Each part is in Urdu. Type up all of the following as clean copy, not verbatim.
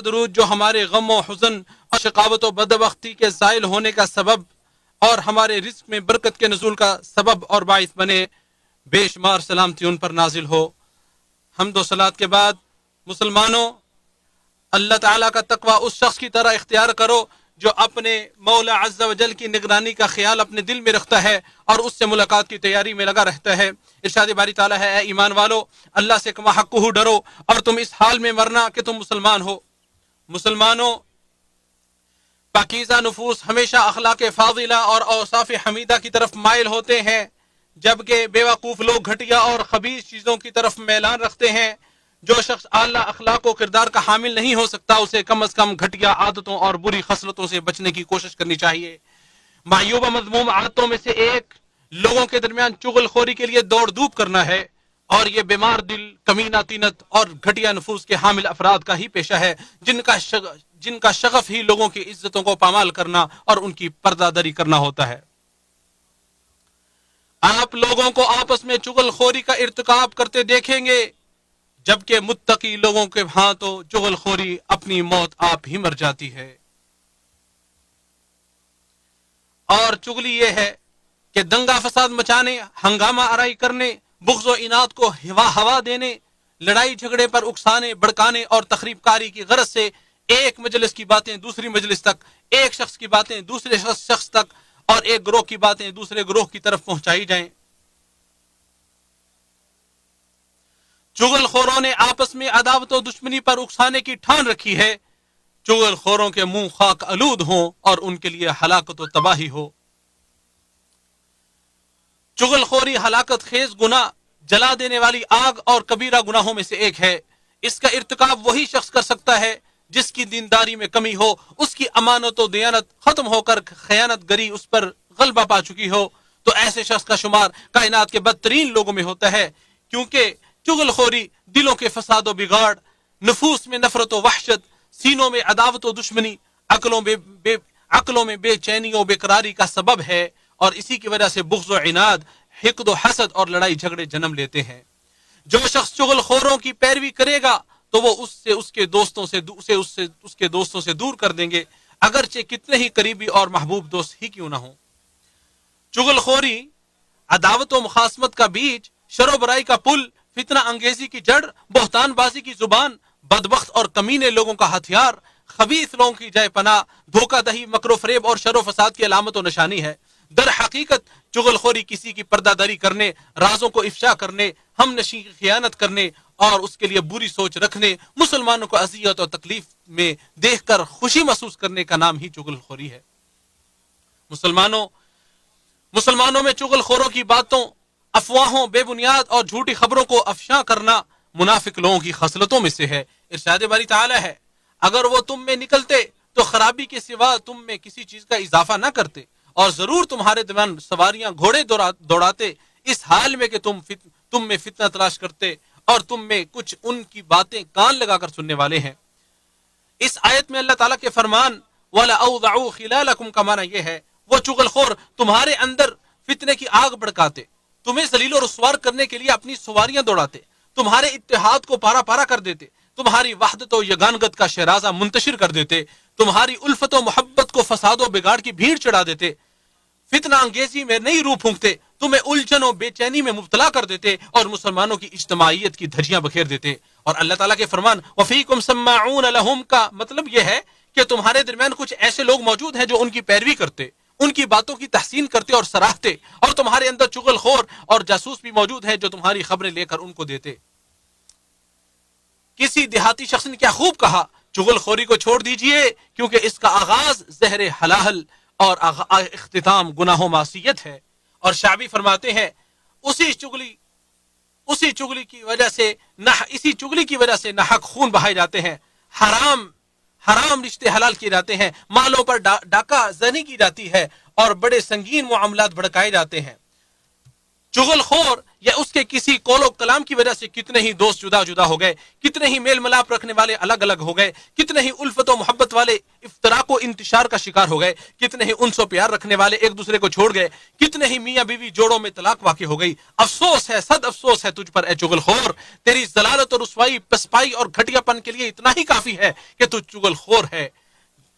درود جو ہمارے غم و حزن اور شقاوت و بدبختی کے زائل ہونے کا سبب اور ہمارے رزق میں برکت کے نزول کا سبب اور باعث بنے، بے شمار سلامتی ان پر نازل ہو۔ حمد و صلات کے بعد مسلمانوں، اللہ تعالیٰ کا تقوی اس شخص کی طرح اختیار کرو جو اپنے مولا عز و جل کی نگرانی کا خیال اپنے دل میں رکھتا ہے اور اس سے ملاقات کی تیاری میں لگا رہتا ہے۔ ارشاد باری تعالیٰ ہے، اے ایمان والو، اللہ سے کما حقہ ڈرو اور تم اس حال میں مرنا کہ تم مسلمان ہو۔ مسلمانوں، پاکیزہ نفوس ہمیشہ اخلاق فاضلہ اور اوصاف حمیدہ کی طرف مائل ہوتے ہیں، جبکہ بیوقوف لوگ گھٹیا اور خبیث چیزوں کی طرف میلان رکھتے ہیں۔ جو شخص اعلیٰ اخلاق و کردار کا حامل نہیں ہو سکتا، اسے کم از کم گھٹیا عادتوں اور بری خصلتوں سے بچنے کی کوشش کرنی چاہیے۔ معیوب مذموم عادتوں میں سے ایک لوگوں کے درمیان چغل خوری کے لیے دوڑ دھوپ کرنا ہے، اور یہ بیمار دل، کمینہ طینت اور گھٹیا نفوس کے حامل افراد کا ہی پیشہ ہے، جن کا شغف ہی لوگوں کی عزتوں کو پامال کرنا اور ان کی پردہ دری کرنا ہوتا ہے۔ آپ لوگوں کو آپس میں چغل خوری کا ارتکاب کرتے دیکھیں گے، جبکہ متقی لوگوں کے ہاں تو چغل خوری اپنی موت آپ ہی مر جاتی ہے۔ اور چغلی یہ ہے کہ دنگا فساد مچانے، ہنگامہ آرائی کرنے، بغض و اناد کو ہوا دینے، لڑائی جھگڑے پر اکسانے، بڑکانے اور تخریب کاری کی غرض سے ایک مجلس کی باتیں دوسری مجلس تک، ایک شخص کی باتیں دوسرے شخص تک اور ایک گروہ کی باتیں دوسرے گروہ کی طرف پہنچائی جائیں۔ چغل خوروں نے آپس میں عداوت و دشمنی پر اکسانے کی ٹھان رکھی ہے۔ چغل خوروں کے منہ خاک آلود ہوں اور ان کے لیے ہلاکت و تباہی ہو۔ چغل خوری ہلاکت خیز گناہ، جلا دینے والی آگ اور کبیرہ گناہوں میں سے ایک ہے۔ اس کا ارتکاب وہی شخص کر سکتا ہے جس کی دینداری میں کمی ہو، اس کی امانت و دیانت ختم ہو کر خیانت گری اس پر غلبہ پا چکی ہو، تو ایسے شخص کا شمار کائنات کے بدترین لوگوں میں ہوتا ہے، کیونکہ چغل خوری دلوں کے فساد و بگاڑ، نفوس میں نفرت و وحشت، سینوں میں عداوت و دشمنی، عقلوں میں بے چینی و بیقراری کا سبب ہے، اور اسی کی وجہ سے بغض و عناد، حقد و حسد اور لڑائی جھگڑے جنم لیتے ہیں۔ جو شخص چغل خوروں کی پیروی کرے گا تو وہ اس کے دوستوں سے دور کر دیں گے، اگرچہ کتنے ہی قریبی اور محبوب دوست ہی کیوں نہ ہوں۔ چغل خوری عداوت و مخاصمت کا بیج، شر و برائی کا پل، فتنہ انگیزی کی جڑ، بہتان بازی کی زبان، بدبخت اور کمینے لوگوں کا ہتھیار، خبیث لوگوں کی جائے پناہ، دھوکہ دہی، مکر و فریب اور شر و فساد کی علامت و نشانی ہے۔ در حقیقت چغل خوری کسی کی پردہ داری کرنے، رازوں کو افشا کرنے، ہم نشیں کی خیانت کرنے اور اس کے لیے بری سوچ رکھنے، مسلمانوں کو اذیت اور تکلیف میں دیکھ کر خوشی محسوس کرنے کا نام ہی چغل خوری ہے۔ مسلمانوں میں چغل خوروں کی باتوں، افواہوں، بے بنیاد اور جھوٹی خبروں کو افشاں کرنا منافق لوگوں کی خصلتوں میں سے ہے۔ ارشاد باری تعالی ہے، اگر وہ تم میں نکلتے تو خرابی کے سوا تم میں کسی چیز کا اضافہ نہ کرتے، اور ضرور تمہارے درمیان سواریاں گھوڑے دوڑاتے، اس حال میں کہ تم میں فتنہ تلاش کرتے اور تم میں کچھ ان کی باتیں کان لگا کر سننے والے ہیں۔ اس آیت میں اللہ تعالیٰ کے فرمان وَلَأَوْضَعُوا خِلَالَكُمْ کا معنی یہ ہے، وہ چغل خور تمہارے اندر فتنے کی آگ بڑکاتے، تمہیں ذلیل و رسوار کرنے کے لیے اپنی سواریاں دوڑاتے، تمہارے اتحاد کو پارا پارا کر دیتے، تمہاری وحدت و یگانگت کا شیرازہ منتشر کر دیتے، تمہاری الفت و محبت کو فساد و بگاڑ کی بھیڑ چڑھا دیتے، فتنہ انگیزی میں نئی روح پھونکتے، تمہیں الجھن و بے چینی میں مبتلا کر دیتے اور مسلمانوں کی اجتماعیت کی دھجیاں بکھیر دیتے۔ اور اللہ تعالیٰ کے فرمان وَفِيكُمْ سَمَّاعُونَ لَهُمْ کا مطلب یہ ہے کہ تمہارے درمیان کچھ ایسے لوگ موجود ہیں جو ان کی پیروی کرتے، ان کی باتوں کی تحسین کرتے اور سراہتے، اور تمہارے اندر چغل خور اور جاسوس بھی موجود ہیں جو تمہاری خبریں لے کر ان کو دیتے۔ کسی دیہاتی شخص نے کیا خوب کہا، چغل خوری کو چھوڑ دیجئے کیونکہ اس کا آغاز زہر حلال اور اختتام گناہ و معصیت ہے۔ اور شعبی فرماتے ہیں اسی چغلی کی وجہ سے ناحق خون بہائے جاتے ہیں، حرام رشتے حلال کیے جاتے ہیں، مالوں پر ڈاکہ زنی کی جاتی ہے اور بڑے سنگین معاملات بھڑکائے جاتے ہیں۔ چغل خور یا اس کے کسی قول و کلام کی وجہ سے کتنے ہی دوست جدا جدا ہو گئے، کتنے ہی میل ملاپ رکھنے والے الگ الگ ہو گئے، کتنے ہی الفت و محبت والے افتراق و انتشار کا شکار ہو گئے، کتنے ہی انس و پیار رکھنے والے ایک دوسرے کو چھوڑ گئے، کتنے ہی میاں بیوی جوڑوں میں طلاق واقع ہو گئی۔ افسوس ہے، صد افسوس ہے تجھ پر اے چغل خور، تیری ضلالت اور رسوائی، پسپائی اور گھٹیا پن کے لیے اتنا ہی کافی ہے کہ تو چغل خور ہے۔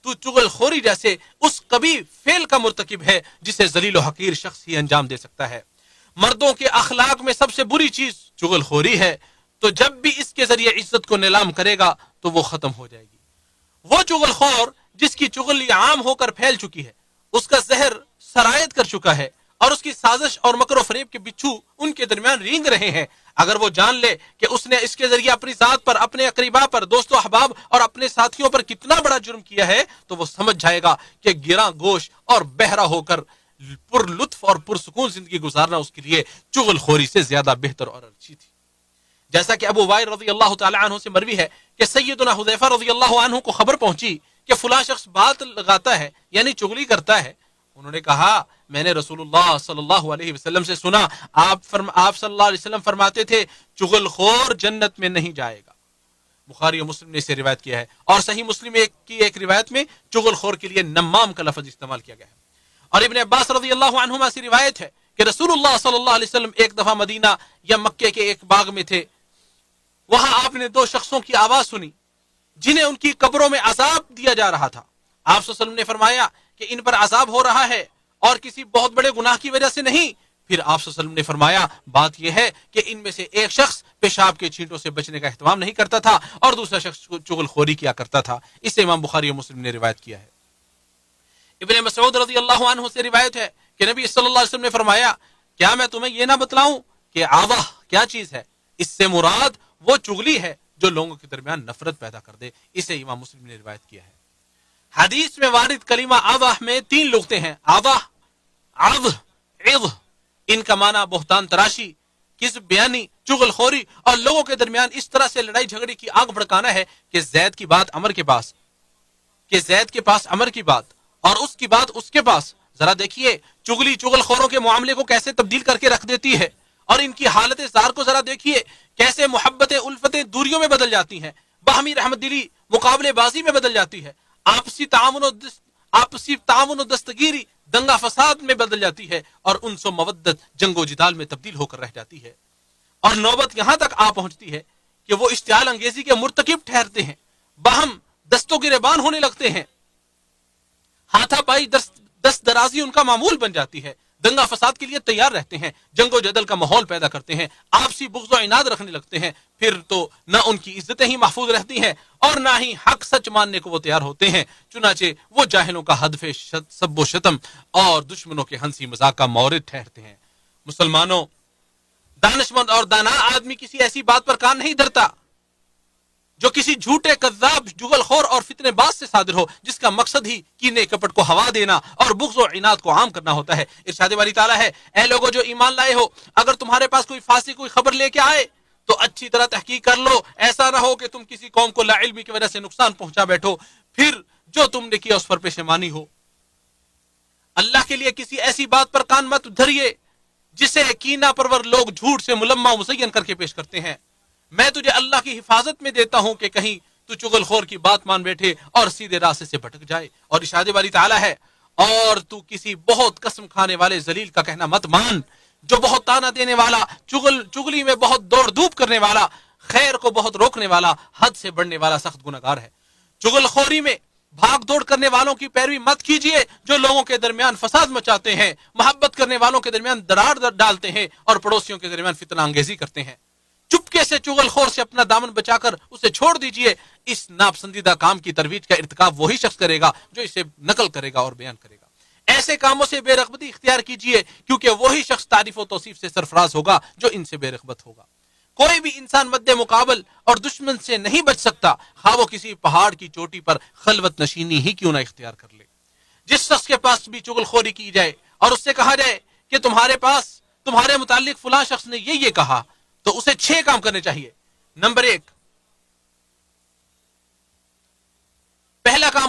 تو چغل خوری جیسے اس کبھی فعل کا مرتکب ہے جسے ذلیل و حقیر شخص ہی انجام دے سکتا ہے۔ مردوں کے اخلاق میں سب سے بری چیز چغل خوری ہے، تو جب بھی اس کے ذریعے عزت کو نیلام کرے گا تو وہ ختم ہو جائے گی۔ وہ چغل خور جس کی چغلی عام ہو کر پھیل چکی ہے، اس کا زہر سرایت کر چکا ہے، اور اس کی سازش اور مکر و فریب کے بچھو ان کے درمیان رینگ رہے ہیں، اگر وہ جان لے کہ اس نے اس کے ذریعے اپنی ذات پر، اپنے اقربا پر، دوست و احباب اور اپنے ساتھیوں پر کتنا بڑا جرم کیا ہے، تو وہ سمجھ جائے گا کہ گراں گوش اور بہرا ہو کر پر لطف اور پرسکون زندگی گزارنا اس کے لیے چغل خوری سے زیادہ بہتر اور اچھی تھی۔ جیسا کہ ابو وائل رضی اللہ تعالی عنہ سے مروی ہے کہ سیدنا حذیفہ رضی اللہ عنہ کو خبر پہنچی کہ فلاں شخص بات لگاتا ہے، یعنی چغلی کرتا ہے۔ انہوں نے کہا، میں نے رسول اللہ صلی اللہ علیہ وسلم سے سنا، آپ صلی اللہ علیہ وسلم فرماتے تھے چغل خور جنت میں نہیں جائے گا۔ بخاری و مسلم نے اسے روایت کیا ہے، اور صحیح مسلم کی ایک روایت میں چغل خور کے لیے نمام کا لفظ استعمال کیا گیا ہے۔ اور ابن عباس رضی اللہ عنہما سے روایت ہے کہ رسول اللہ صلی اللہ علیہ وسلم ایک دفعہ مدینہ یا مکے کے ایک باغ میں تھے، وہاں آپ نے دو شخصوں کی آواز سنی جنہیں ان کی قبروں میں عذاب دیا جا رہا تھا۔ آپ صلی اللہ علیہ وسلم نے فرمایا کہ ان پر عذاب ہو رہا ہے اور کسی بہت بڑے گناہ کی وجہ سے نہیں۔ پھر آپ صلی اللہ علیہ وسلم نے فرمایا، بات یہ ہے کہ ان میں سے ایک شخص پیشاب کے چھینٹوں سے بچنے کا اہتمام نہیں کرتا تھا اور دوسرا شخص چغل خوری کیا کرتا تھا۔ اسے امام بخاری و مسلم نے روایت کیا ہے۔ ابن مسعود رضی اللہ عنہ سے روایت ہے کہ نبی صلی اللہ علیہ وسلم نے فرمایا، کیا میں تمہیں یہ نہ بتلاؤں کہ آواہ کیا چیز ہے؟ اس سے مراد وہ چغلی ہے جو لوگوں کے درمیان نفرت پیدا کر دے۔ اسے امام مسلم نے روایت کیا ہے۔ حدیث میں وارد کلمہ آواہ میں 3 لغتیں ہیں، آواہ، عظ، عظ۔ ان کا معنی بہتان تراشی، کذب بیانی، چغل خوری اور لوگوں کے درمیان اس طرح سے لڑائی جھگڑے کی آگ بھڑکانا ہے کہ زید کی بات عمر کے پاس، کہ زید کے پاس عمر کی بات اور اس کی بات اس کے پاس۔ ذرا دیکھیے چغلی چغل خوروں کے معاملے کو کیسے تبدیل کر کے رکھ دیتی ہے، اور ان کی حالت زار کو ذرا دیکھیے کیسے محبتیں الفتیں دوریوں میں بدل جاتی ہیں، باہمی رحمت دلی مقابلے بازی میں بدل جاتی ہے، آپسی تعاون و دستگیری دنگا فساد میں بدل جاتی ہے، اور انس و مودت جنگ و جدال میں تبدیل ہو کر رہ جاتی ہے۔ اور نوبت یہاں تک آ پہنچتی ہے کہ وہ اشتعال انگیزی کے مرتکب ٹھہرتے ہیں، باہم دستوں گریبان ہونے لگتے ہیں، ہاتھا پائی دست درازی ان کا معمول بن جاتی ہے، دنگا فساد کے لیے تیار رہتے ہیں، جنگ و جدل کا ماحول پیدا کرتے ہیں، آپسی بغض و عناد رکھنے لگتے ہیں۔ پھر تو نہ ان کی عزتیں ہی محفوظ رہتی ہیں اور نہ ہی حق سچ ماننے کو وہ تیار ہوتے ہیں، چنانچہ وہ جاہلوں کا ہدف سب و شتم اور دشمنوں کے ہنسی مذاق کا مورد ٹھہرتے ہیں۔ مسلمانوں، دانشمند اور دانا آدمی کسی ایسی بات پر کان نہیں دھرتا جو کسی جھوٹے کذاب جغل خور اور فتنے باز سے صادر ہو، جس کا مقصد ہی کینے کپٹ کو ہوا دینا اور بغض و عناد کو عام کرنا ہوتا ہے۔ ارشاد باری تعالیٰ ہے، اے لوگوں جو ایمان لائے ہو، اگر تمہارے پاس کوئی فاسق کوئی خبر لے کے آئے تو اچھی طرح تحقیق کر لو، ایسا نہ ہو کہ تم کسی قوم کو لا علمی کی وجہ سے نقصان پہنچا بیٹھو، پھر جو تم نے کیا اس پر پشیمانی ہو۔ اللہ کے لیے کسی ایسی بات پر کان مت دھریے جسے کینہ پرور لوگ جھوٹ سے ملمع مزین کر کے پیش کرتے ہیں۔ میں تجھے اللہ کی حفاظت میں دیتا ہوں کہ کہیں تو چغل خور کی بات مان بیٹھے اور سیدھے راستے سے بھٹک جائے۔ اور ارشاد باری تعالیٰ ہے، اور تو کسی بہت قسم کھانے والے ذلیل کا کہنا مت مان، جو بہت تانا دینے والا، چغلی میں بہت دوڑ دھوپ کرنے والا، خیر کو بہت روکنے والا، حد سے بڑھنے والا سخت گنہگار ہے۔ چغل خوری میں بھاگ دوڑ کرنے والوں کی پیروی مت کیجیے جو لوگوں کے درمیان فساد مچاتے ہیں، محبت کرنے والوں کے درمیان درار ڈالتے ہیں اور پڑوسیوں کے درمیان فتنہ انگیزی کرتے ہیں۔ چپکے سے چغل خور سے اپنا دامن بچا کر اسے چھوڑ دیجئے۔ اس ناپسندیدہ کام کی ترویج کا ارتکاب وہی شخص کرے گا جو اسے نقل کرے گا اور بیان کرے گا۔ ایسے کاموں سے بے رغبتی اختیار کیجئے، کیونکہ وہی شخص تعریف و توصیف سے سرفراز ہوگا جو ان سے بے رغبت ہوگا۔ کوئی بھی انسان مد مقابل اور دشمن سے نہیں بچ سکتا، خواہ وہ کسی پہاڑ کی چوٹی پر خلوت نشینی ہی کیوں نہ اختیار کر لے۔ جس شخص کے پاس بھی چغل خوری کی جائے اور اس سے کہا جائے کہ تمہارے متعلق فلاں شخص نے یہ کہا، تو اسے 6 کام کرنے چاہیے۔ نمبر 1، پہلا کام